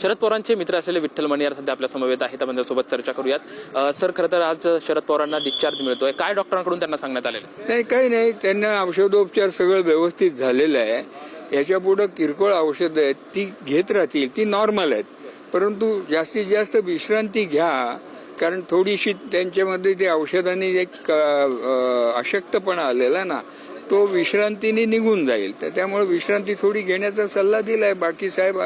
शरद पवारांचे मित्र असलेले विठ्ठल मणियार सध्या आपल्या समवेत आहेत. आपण त्यासोबत चर्चा करूयात. सर, खरं तर आज शरद पवारांना डिस्चार्ज मिळतोय. काय डॉक्टरांकडून त्यांना सांगण्यात आलेलं? नाही, काही नाही. त्यांना औषधोपचार सगळं व्यवस्थित झालेलं आहे. याच्या पुढे किरकोळ औषधं आहेत ती घेत राहतील, ती नॉर्मल आहेत. परंतु जास्तीत जास्त विश्रांती घ्या, कारण थोडीशी त्यांच्यामध्ये ते औषधांनी एक अशक्तपणा आलेला ना, तो विश्रांतीने निघून जाईल. तर त्यामुळे विश्रांती थोडी घेण्याचा सल्ला दिलाय. बाकी साहेब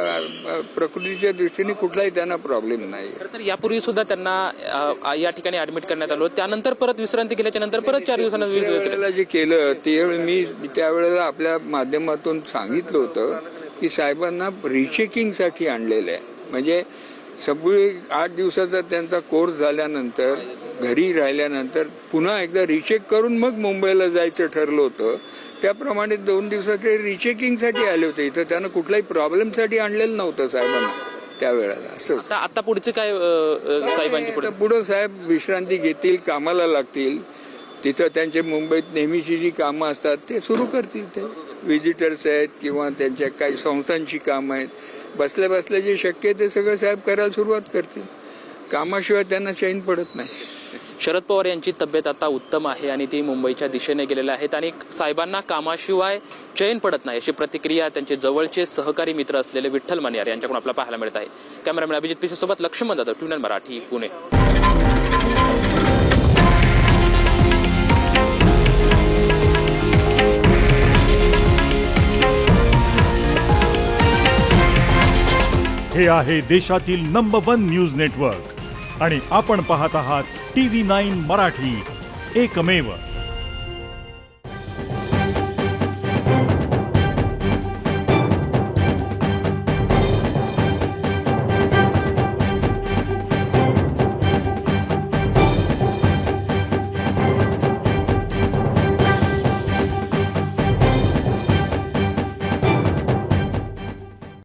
प्रकृतीच्या दृष्टीने कुठलाही त्यांना प्रॉब्लेम नाही. तर यापूर्वी सुद्धा त्यांना या ठिकाणी ऍडमिट करण्यात आलं. त्यानंतर परत विश्रांती केल्याच्या नंतर परत 4 दिवसांना जे केलं त्यावेळी मी त्यावेळेला आपल्या माध्यमातून सांगितलं होतं की साहेबांना रिचेकिंगसाठी आणलेलं आहे. म्हणजे सगळे 8 दिवसाचा त्यांचा कोर्स झाल्यानंतर घरी राहिल्यानंतर पुन्हा एकदा रिचेक करून मग मुंबईला जायचं ठरलं होतं. त्याप्रमाणे 2 दिवसाचे रिचेकिंगसाठी आले होते. इथं त्यानं कुठल्याही प्रॉब्लेमसाठी आणलेलं नव्हतं साहेबांना त्यावेळेला. असं आता पुढचे काय साहेबांची पुढे साहेब विश्रांती घेतील, कामाला लागतील. तिथं त्यांचे मुंबईत नेहमीची जी कामं असतात ते सुरू करतील. ते व्हिजिटर्स आहेत किंवा त्यांच्या काही संस्थांची कामं आहेत. बसल्या बसल्या जे शक्य आहे ते सगळं साहेब करायला सुरुवात करतील. कामाशिवाय त्यांना चैन पडत नाही. शरद पवार यांची तब्येत आता उत्तम आहे आणि ती मुंबईच्या दिशेने गेलेल्या आहेत आणि साहेबांना कामाशिवाय चैन पडत नाही, अशी प्रतिक्रिया त्यांचे जवळचे सहकारी मित्र असलेले विठ्ठल मणियार यांच्याकडून आपल्याला पाहायला मिळत आहे. कॅमेरामॅन अभिजित पिसे सोबत लक्ष्मण जाधव, ट्यून मराठी, पुणे. हे आहे देशातील नंबर 1 न्यूज नेटवर्क आणि आपण पाहत आहात TV9 मराठी, एकमेव.